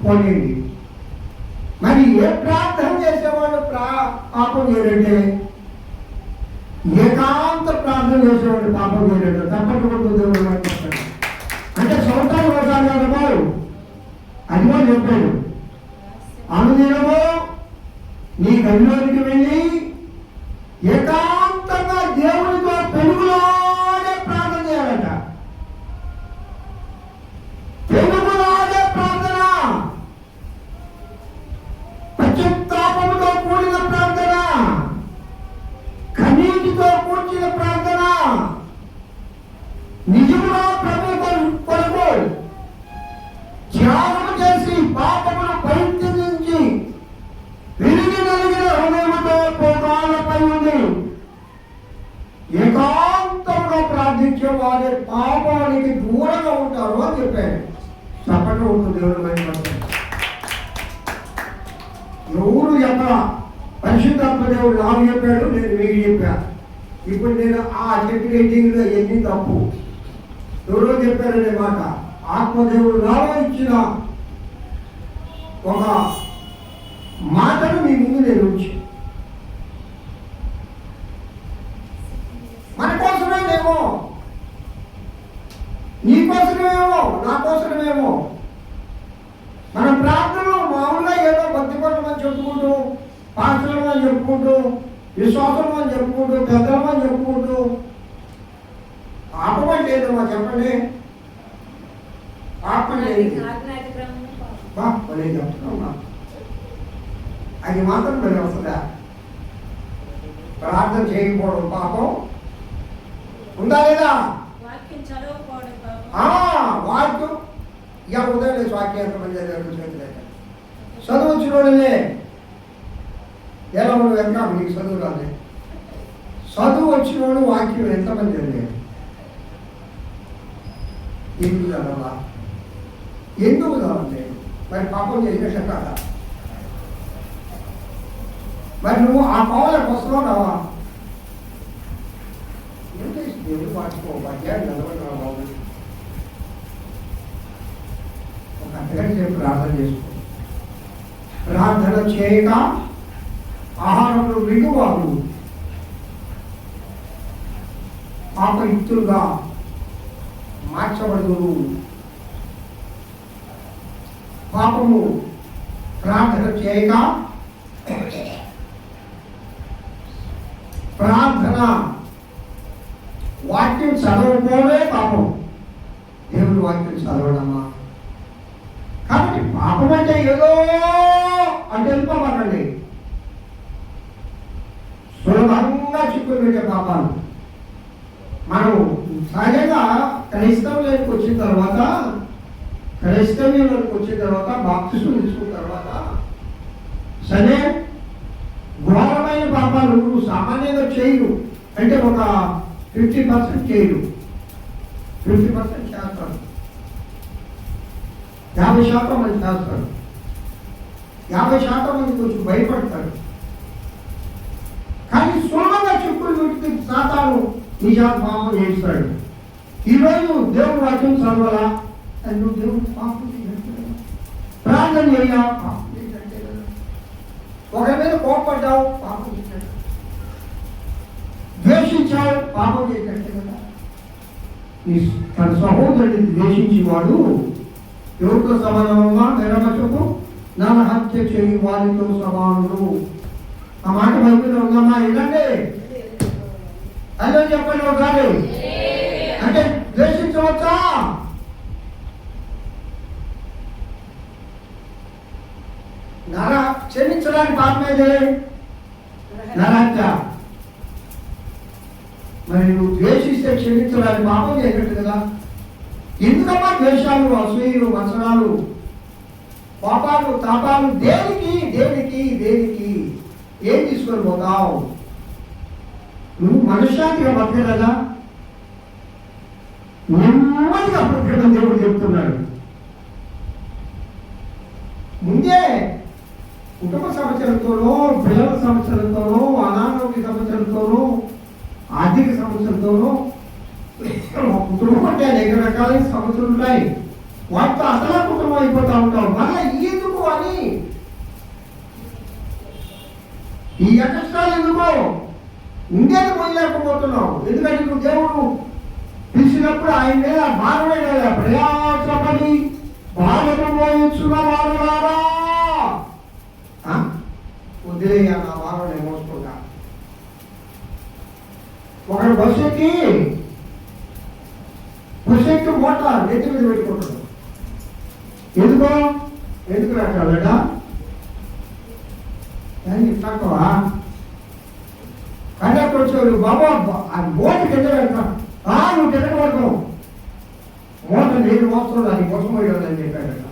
పోనీ మరి ఏ ప్రార్థన చేసేవాళ్ళు పాపం చేయరంటే, ఏకాంత ప్రార్థన చేసేవాళ్ళు పాపం చేయరంటే తప్పకుండా దేవుడు అంటే సంవత్సరాలు రోజాలు అది కూడా చెప్పాడు. అనుదినము నీ గదిలోనికి వెళ్ళి ఏకాంతంగా దేవుడితో పెరుగులాగే ప్రార్థన చేయాలట. పెరుగులాగే ప్రార్థన, పశ్చాత్తాపముతో కూడిన ప్రార్థన, కన్నీటితో కూర్చిన ప్రార్థన, నిజముగా ప్రభు కొరకు త్యాగం చేసి పాపమును పరిత్యజించి విరిగి నలిగిన హృదయముతో పోకాలపై ఉండి ఏకాంతంగా ప్రార్థించే వారి పాపానికి దూరంగా ఉంటారు అని చెప్పాడు. తప్పకుండా ఉంటుంది దేవుడు బయటపడతాడు. ఎవరు చెప్పరా? పరిశుద్ధాత్మ దేవుడు నాకు చెప్పాడు, నేను మీకు చెప్పా. ఇప్పుడు నేను ఆ సెక్రటరీలో ఎన్ని తప్పు ఎవరో చెప్పారనే మాట ఆత్మదేవుడు నాలో ఇచ్చిన ఒక మాటను మీ ముందు నేను ఉంచి, మన కోసమేమో, నీ కోసమేమో, నా కోసమేమో మన ప్రార్థనలు మామూలుగా ఏదో భక్తి పనులు అని చెప్పుకుంటూ, పాత్రలు అని చెప్పుకుంటూ, విశ్వాసం అని చెప్పుకుంటూ, పెద్దలు అని చెప్పుకుంటూ, పాపం అంటే ఏదమ్మా చెప్పండి? పాపం చెప్తున్నా, అది మాత్రం మరి వస్తుందా? ప్రార్థన చేయకపోవడం పాపం ఉందా లేదా? వాక్యం ఇక ఉదయం లేదు. వాక్యం ఎంతమంది చదువు వచ్చిన వాళ్ళే ఎలా నువ్వు ఎంత నీకు చదువు రాలే. చదువు వచ్చిన వాడు వాక్యం ఎంతమంది అండి? ఎందుకు చదవాలా? ఎందుకు చదవండి? మరి పాపం చేసిన కదా. మరి నువ్వు ఆ పావులకు వస్తున్నావు రావా? ఏం చేసి దేవుడు వాటికోపాధ్యాయులు చదవడం బాబు. ఒక అర్థగంట సేపు ప్రార్థన చేసుకో. ప్రార్థన చేయక ఆహారంలో మిగువారు పాపయుక్తులుగా మార్చబడుదురు. పాపము ప్రార్థన చేయక, ప్రార్థన వాక్యం చదవకపోవడే పాపం. దేవుడు వాక్యం చదవడమా? కాబట్టి పాపం అంటే ఏదో అంటే వెళ్ళిపోమండి. సులభంగా చిక్కులు పెట్టే పాపాలు. మనం సహజంగా క్రైస్తవులకు వచ్చిన తర్వాత క్రైస్తవ్యంలోకి వచ్చిన తర్వాత బాప్తిస్మం తీసుకున్న తర్వాత సరే ఘోరమైన పాపాలు నువ్వు సామాన్యంగా చేయరు, అంటే ఒక 50% చేయరు, 50% చేస్తారు, 50% మంది చేస్తారు, 50% మంది కొంచెం భయపడతారు. కానీ సులభంగా చెప్పులు పెట్టి సాతాను నిజాలు పాపం చేస్తాడు. ఈరోజు దేవుడు వాక్యం చదవాలా, అది నువ్వు దేవుడు పాపం చేసినట్టే కదా, ప్రార్థన చేయాలా పాపం చేసినట్టే కదా, ఒకరి మీద కోపడ్డావు పాపం చేసినట్టే, ద్వేషించావు పాపం చేసినట్టే కదా. తన సహోదరుడిని ద్వేషించేవాడు ఎవరితో సమానమా? నిరమచకు నరహత్య చేయి వారితో సమానుడు. ఆ మాట బైబిల్లో ఉందమ్మా, ఏంటంటే అదే చెప్పండి ఒకసారి. అంటే ద్వేషించవచ్చా? క్షమించడానికి పాపమేదే నరహత్య. మరి నువ్వు ద్వేషిస్తే క్షమించడానికి పాపం చేయకట్టు కదా. ఎందుకమ్మా ద్వేషాలు, అసూయలు, వచనాలు, పాపాలు, తాపాలు? దేనికి దేనికి దేనికి? ఏం తీసుకొని పోతావు? నువ్వు మనశ్శాంతిగా బతకలేదా? నెమ్మదిగా బ్రతకడం దేవుడు చెప్తున్నాడు. ముందే కుటుంబ సమస్యలతోనో, పిల్లల సమస్యలతోనో, అనారోగ్య సమస్యలతోనో, ఆర్థిక సమస్యలతోనో, కుటుంబం అంటే అనేక రకాలైన సమస్యలు ఉంటాయి. వాటితో అసలు కుటుంబం అయిపోతూ ఉంటాం. మళ్ళీ ఎందుకు అని ఈ కష్టాలు ఎందుకో ఉండేది పోయలేకపోతున్నావు. ఎందుకంటే నువ్వు దేవుడు పిలిచినప్పుడు ఆయన మీద భారమైన ప్రయాసపడి భారము మోయించున్న వారులారా, వదిలేయ నా భారం మోసుకుంటా. ఒకడు బస్సు ఎక్కి మూట నెత్తి మీద పెట్టుకుంటాడు. ఎందుకు రాకలేడా అని తక్కువ కండక్టర్ వచ్చాడు, బాబా ఆ మూట కింద పెడతాం, నువ్వు కింద పడతావు, మూట నేను మోస్తున్నాను అది కోసం పోయాడని చెప్పాడట.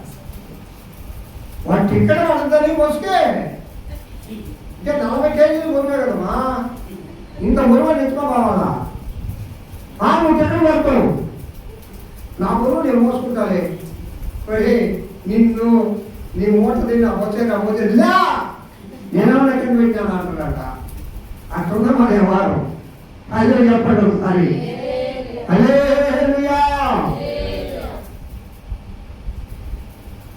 వాడు టిక్కెట్ పడుతుందని మోసుకే ఇంకా 40 కేజీలు మురిగా కదమ్మా, ఇంత మురువ ఎత్తుకోవాలా? నువ్వు టిక్కెట్ పడతావు, నా మురువు నేను మోసుకుంటాలే, మరి నిన్ను నీ మూట తిన్నా వచ్చే లా నేను ఎక్కడ పెట్టాను అంటున్నాట. అట్లా మన వారు అదే చెప్పండి ఒకసారి.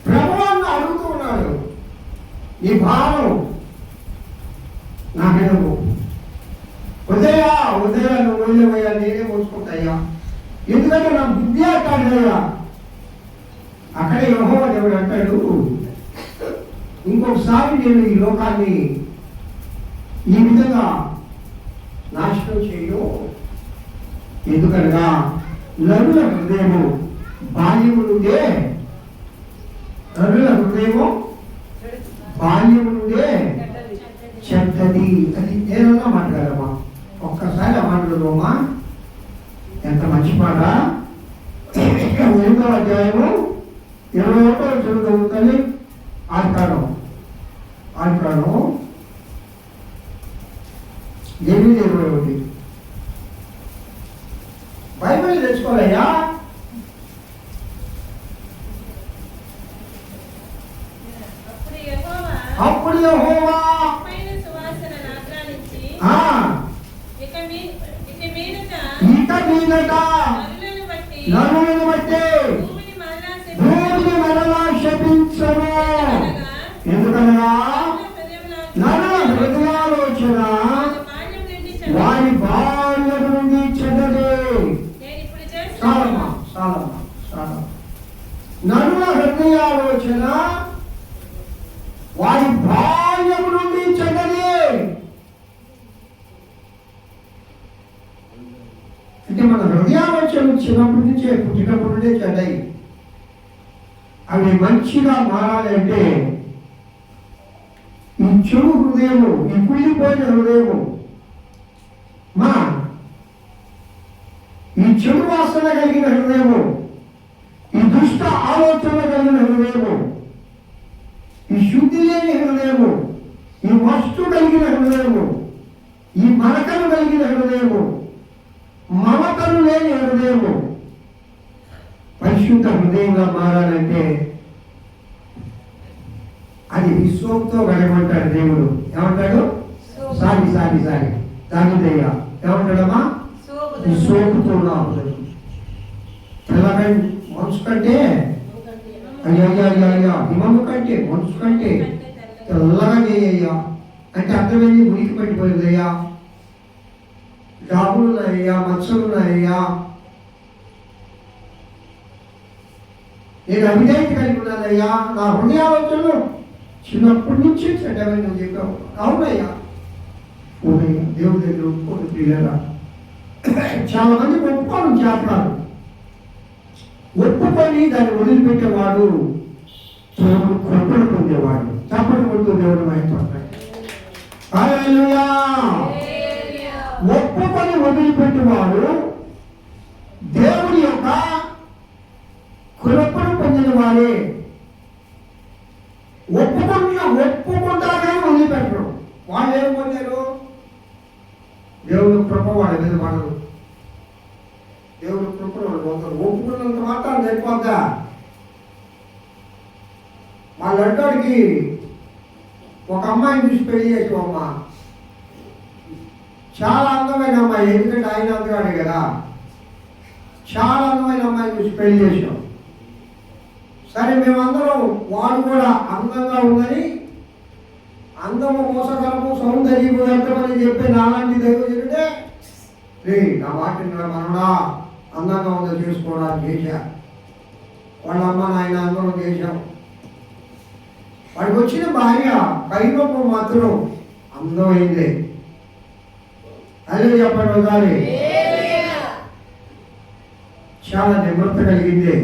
ప్రభువును అడుగుతూ ఉన్నాడు, ఈ భారం నా మీద ఉదయా నువ్వు వెళ్ళవయ్యా, నేనే మోసుకుంటాయ్యా, ఎందుకంటే నా బుద్ధి అంటాడయ్యా. అక్కడే యెహోవా దేవుడు అంటాడు, ఇంకొకసారి నేను ఈ లోకాన్ని ఈ విధంగా నాశనం చేయను. ఎందుకనగా నరుల హృదయము బాల్యము నుండే చెడ్డది. అది ఏదన్నా మాట్లాడమ్మా, ఒక్కసారి ఆ మాట్లాడమ్మా. ఎంత మంచి మాట. 8వ అధ్యాయము 21వ వచనం చదువుతుంది. ఆదికాండం 8:21. బైబిల్ తెచ్చుకోవాలయ్యా. అప్పుడు యెహోవా ఇక మీదట నరులను బట్టి భూమిని మరలా శపించను. ఎందుకనగా నరుల హృదయాలోచన వారి బాల్యం నుండి చెడ్డదే. నరుల హృదయాలోచన వారి బాల్యం నుండి చెడ్డదే. అంటే మన హృదయాలోచన చిన్నప్పటి నుంచే, పుట్టినప్పటి నుండే చెడ్డాయి. అవి మంచిగా మారాలి అంటే ఈ చెడు హృదయము, ఈ కుళ్ళిపోయిన హృదయము, ఈ చెడు వాసన కలిగిన హృదయము, ఈ దుష్ట ఆలోచన కలిగిన హృదయము, ఈ శుద్ధి లేని హృదయము, ఈ వస్తు కలిగిన హృదయము, ఈ మరకలు కలిగిన హృదయము, మమతలు లేని హృదయము పరిశుద్ధ హృదయంగా మారాలంటే అది విశ్వంతో గడమంటాడు దేవుడు. ఏమంటాడు? సారి దానిదయ్యా ఏమంటాడమ్మా? విశ్వంతో తెల్లగా మనసు కంటే అయ్యా హిమము కంటే మనసు కంటే తెల్లగా చేయ్యా అంటే అర్థమైంది. ఉనికి పట్టిపోయిందయ్యా, డాబులు ఉన్నాయ్యా, మచ్చలు ఉన్నాయ్యా, నేను అవిధేయత కలిగి ఉన్నానయ్యా, నా హృదయాలోచనలు చిన్నప్పటి నుంచి చెడ్డవని నువ్వు చెప్పావు. అవునయ్యా, ఓనయ్యా, దేవుడి దగ్గర ఒప్పుకోని ప్రియులరా. చాలా మంది ఒప్పుకోను చేపడారు, ఒప్పుకొని దాన్ని వదిలిపెట్టేవాడు దేవుడు కృపను పొందేవాడు. చప్పట్లు కొడుతూ దేవుడు మైపడతాడు. హల్లెలూయా. ఒప్పుకొని వదిలిపెట్టేవాడు దేవుడి యొక్క కృపను పొందిన వాడే. ఒప్పుకుంటారు కానీ వదిలిపెట్టరు. వాళ్ళు ఏం పొందారు? దేవుడు కృప వాడి మీద పడదు. దేవుడు కృపను వాడు పొందరు. ఒప్పుకున్నంత మాత్రం సరిపోద్దా? మా లడ్డోడికి ఒక అమ్మాయిని చూసి పెళ్లి చేసామమ్మా. చాలా అందమైన అమ్మాయి, ఎందుకంటే ఆయన అందగాడే కదా. చాలా అందమైన అమ్మాయిని చూసి పెళ్లి చేసాం. సరే మేమందరం వాడు కూడా అందంగా ఉందని, అందము మోసగలము సౌందర్యము ఎంతమని చెప్పి నాలాంటి దైవజనుడే నా మాట మనడా అందంగా ఉందో చేసుకోవడానికి చేశా. వాళ్ళ అమ్మ నాయన అందరం చేశాం. వాడికి వచ్చిన భార్య కైవపు మాత్రం అందమైంది. అదే చెప్పండి ఒకసారి. చాలా నిమ్రత కలిగింది.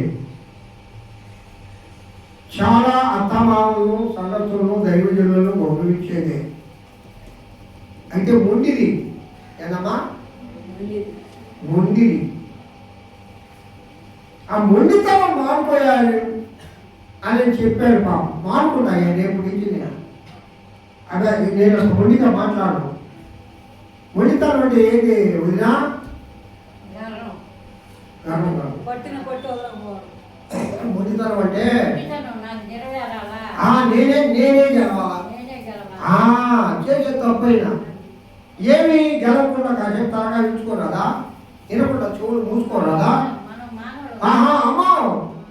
చాలా అత్తమామలు సంగతులను దైవజనులను గౌరవించేది. అయితే మొండిది ఏనమ్మా? మొండిది. ఆ మొండితనం మారిపోయాలి అని చెప్పాడు. పాప మానుకున్నాయా రేపు నుంచి అదే నేను అసలు మొండిగా మాట్లాడను. మొండితనం అంటే ఏంటి వదినా? మొండితనం అంటే నేనే గెలవాలా, చేసే తప్పైనా ఏమి గెలవకుండా కాసేపు తరగా ఉంచుకోరాదా, వినకుండా చెవులు మూసుకోరాదా? అమ్మా,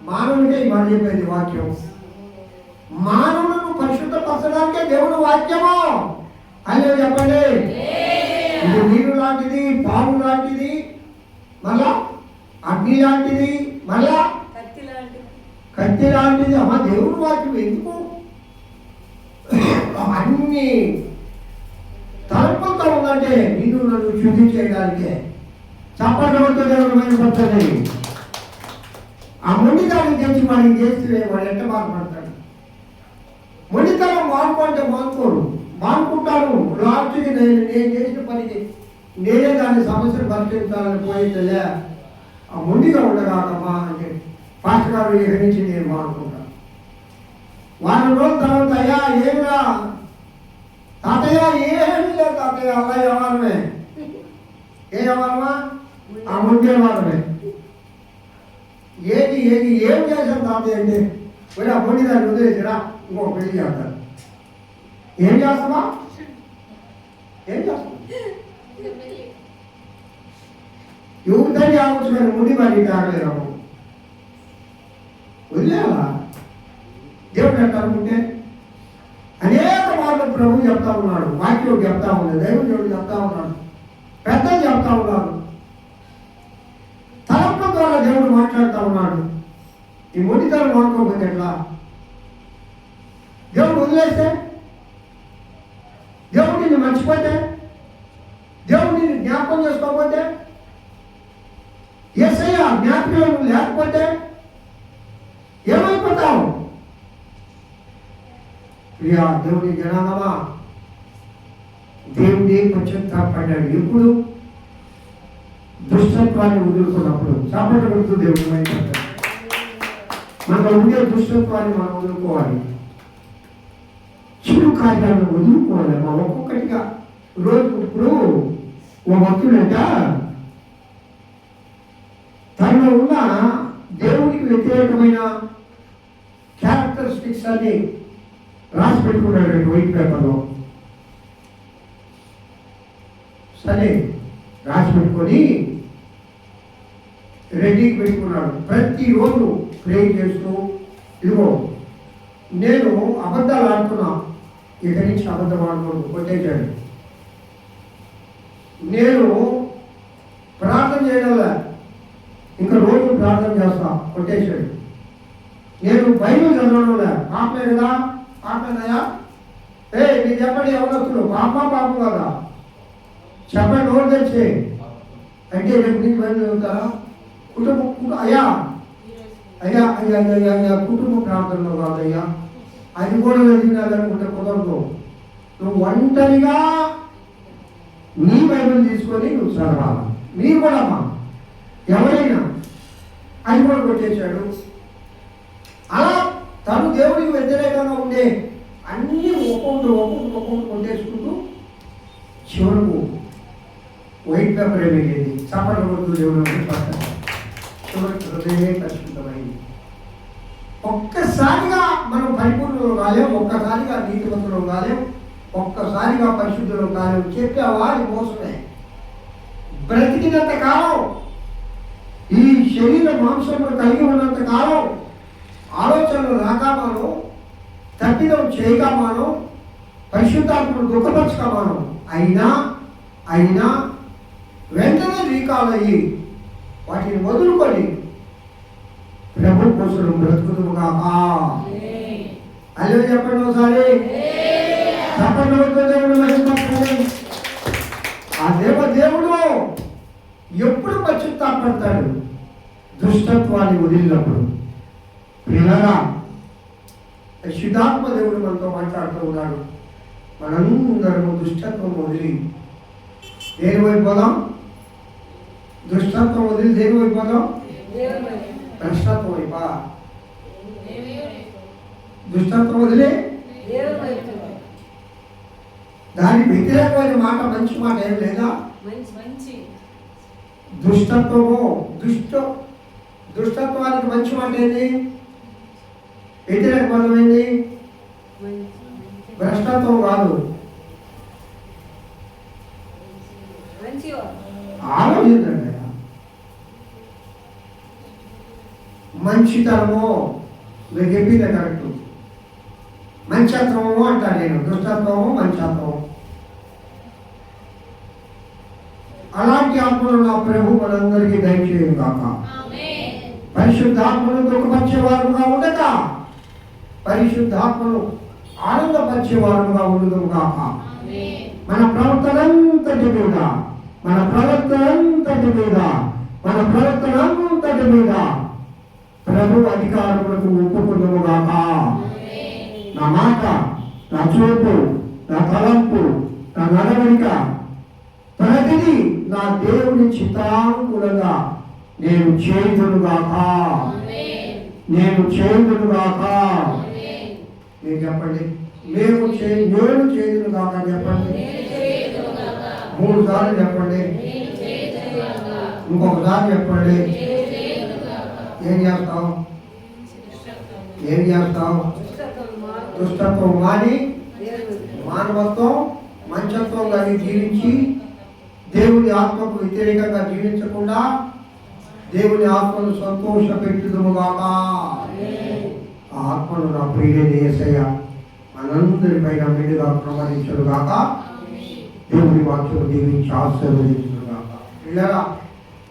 మానవుడికే మాట చెప్పేది వాక్యం. మానవులను పరిశుద్ధపరచడానికే దేవుడు వాక్యము. అదే చెప్పండి. ఇది నీరు లాంటిది, పాము లాంటిది, మళ్ళా అగ్ని లాంటిది, మళ్ళా కత్తి లాంటిది. అమ్మ దేవుడు వాక్యం ఎందుకు? అన్ని తలుపులతో ఉందంటే నిన్ను నన్ను శుద్ధి చేయడానికే. చప్పట్లతో దేవుడు మైపడుతుంది. ఆ మొండితనం తెచ్చి వాడికి చేస్తే వాడు ఎంత బాధపడతాడు? మొండితనం మానుకుంటే మానుకుంటాను. లాస్ట్కి నేను చేసిన పనికి నేనే దాని సమస్యను పరిష్కరించాలని పోయిందలే. ఆ మొండిగా ఉండగాకమ్మా అంటే పాస్టర్ గారు ఇక్కడి నుంచి నేను మానుకుంటాను. వారం రోజుల తర్వాత అయ్యా ఏమిరా తాతయ్య? ఏమీ లేదు తాతయ్య, అలా వ్యవహారమే. ఏ వ్యవహారమా? ఆ మొండి వ్యవహారమే. ఏం చేశాను తాతయ్య అంటే మరి ఆ మొండి దాన్ని వదిలేసిరా ఇంకొక పెళ్లి చేస్తాను. ఏం చేస్తావా? ఎవరిదాన్ని ఆలోచన ముందు మరి తాగలేరాము వదిలేవా? దేవుడు ఎట్లా అనుకుంటే అనేక మార్లు ప్రభు చెప్తా ఉన్నాడు, వాక్యం చెప్తా ఉన్నాడు, దైవజనుడు చెప్తా ఉన్నాడు, పెద్దలు చెప్తా ఉన్నాడు, తలంపుల ద్వారా దేవుడు మాట్లాడుతూ ఉన్నాడు. ఈ మొండితనం వాడుకోకపోతే ఎట్లా? దేవుడు వదిలేస్తే, దేవుడు నిన్ను మర్చిపోతే, దేవుడు నిన్ను జ్ఞాపకం చేసుకోకపోతే, యేసయ్య జ్ఞాపకం లేకపోతే ఏమైపోతావు? ప్రియా దేవుడి జనాంగమా, దేవుడే పశ్చాత్తాపడ్డాడు. ఎప్పుడు? దుష్టత్వాన్ని వదులుకున్నప్పుడు. చప్పట్లు కొడుతూ దేవుడు మైపడ్డాడు. మనలో ఉండే దుష్టత్వాన్ని మనం వదులుకోవాలి, చెడు కార్యాలను వదులుకోవాలి. మా ఒక్కొక్కటిగా రోజు ఇప్పుడు ఓ భక్తుడంట తనలో ఉన్న దేవునికి వ్యతిరేకమైన క్యారెక్టరిస్టిక్స్ అన్ని రాసి పెట్టుకున్నాడు వైట్ పేపర్లో. సరే రాసి పెట్టుకొని రెడీకి పెట్టుకున్నాడు. ప్రతిరోజు ప్రే చేస్తూ, ఇదిగో నేను అబద్ధాలు ఆడుతున్నా, ఇక్కడి నుంచి అబద్ధం ఆడుకోడు, కొట్టేశాడు. నేను ప్రార్థన చేయడంలా, ఇంకా రోజు ప్రార్థన చేస్తా, కొట్టేశాడు. నేను బైబిల్ చదవడంలా, పాపమే కదా, పాపమేనయా, మీరు చెప్పండి ఎవరొస్తున్నారు, పాపం కదా చెప్పండి, నోరు తెచ్చే అంటే రేపు నుంచి బయట చదువుతారా? కుటుంబం అయ్యా అయ్యా అయ్యా అయ్యా అయ్యా కుటుంబ ప్రార్థనలో కాదయ్యా, అది కూడా వెళ్ళినాలనుకుంటే కుదరదు. నువ్వు ఒంటరిగా నీ బైబిల్ తీసుకొని నువ్వు చదవాలి. మీరు కూడా అమ్మా ఎవరైనా అది కూడా కొట్టేశాడు. అలా తను దేవుడికి వ్యతిరేకంగా ఉండే అన్నీ ఒక్కొక్కటి కొట్టేసుకుంటూ చివరకు వైట్ పేపర్ ఏమైంది, చప్పట్లు కొడుతూ దేవుడు పడతాడు. చివరికి హృదయమే పరిశుద్ధమైంది. ఒక్కసారిగా మనం పరిపూర్ణులు కాలేం, ఒక్కసారిగా నీతివంతులు కాలేం, ఒక్కసారిగా పరిశుద్ధులు కాలేం. చెప్పావా అది మోసమే. బ్రతికినంత కాలం, ఈ శరీర మాంసములు కలిగి ఉన్నంత కాలం ఆలోచనలు రాకామాను, తప్పిదం చేయకామాను, పరిశుద్ధాత్మను దుఃఖపరచకమాను. అయినా వెంటనే రీకాల్ అయ్యి వాటిని వదులుకొని ప్రభు కోసం బ్రతుకుదుగా. అదే చెప్పండి ఒకసారి, చెప్పండి. ఆ దేవుడు ఎప్పుడు పశ్చాత్తాపడతాడు? దుష్టత్వాన్ని వదిలినప్పుడు. పిల్లగా శుద్ధాత్మ దేవుడు మనతో మాట్లాడుతూ ఉన్నాడు. మనందరము దుష్టత్వం వదిలి దేని వైపు పోదాం? దుష్టత్వం వదిలి దేని వైపు పోదాం? భ్రష్టత్వం వైపా? దుష్టత్వం వదిలే దాని వ్యతిరేకమైన మాట, మంచి మాట ఏం లేదా? దుష్టత్వానికి మంచి మాట ఏంది? వ్యతిరేక పదం ఏంది? భ్రష్టత్వం కాదు. ఆలోచించండి. మంచితనము మీరు చెప్పిందే కరెక్ట్. మంచత్వము అంటారు నేను, దుష్టత్వము మంచత్వము. అలాంటి ఆత్మలు నా ప్రభు మనందరికీ దయచేయను కాక. పరిశుద్ధాత్మను దుఃఖపరిచేవారుగా ఉండక పరిశుద్ధాత్మను ఆనందపరిచేవారుగా ఉండదు కాక. మన ప్రవర్తనంతటి మీద ప్రభు అధికారములకు ఒప్పుకుందుము గాక. నా మాట, నా చూపు, నా తలంపు, నా నడవడిక ప్రతిదీ నా దేవుని చిత్తానుకూలంగా నేను చేయుదును గాక. నేను చెప్పండి, నేను చేయుదును గాక చెప్పండి. 3 సార్లు చెప్పండి. ఇంకొకసారి చెప్పండి. ఏం చేస్తావు? దుష్టత్వం మాని మానవత్వం, మంచత్వం కానీ జీవించి దేవుని ఆత్మకు వ్యతిరేకంగా జీవించకుండా దేవుని ఆత్మను సంతోష పెట్టుదుముగాక. ఆ ఆత్మను నా ప్రియుడైన యేసయ్య మనందరిపైన మెండుగా ప్రమాణించుగాక. దేవుని వాక్యం దీవించి ఆశీర్వదించుగాక.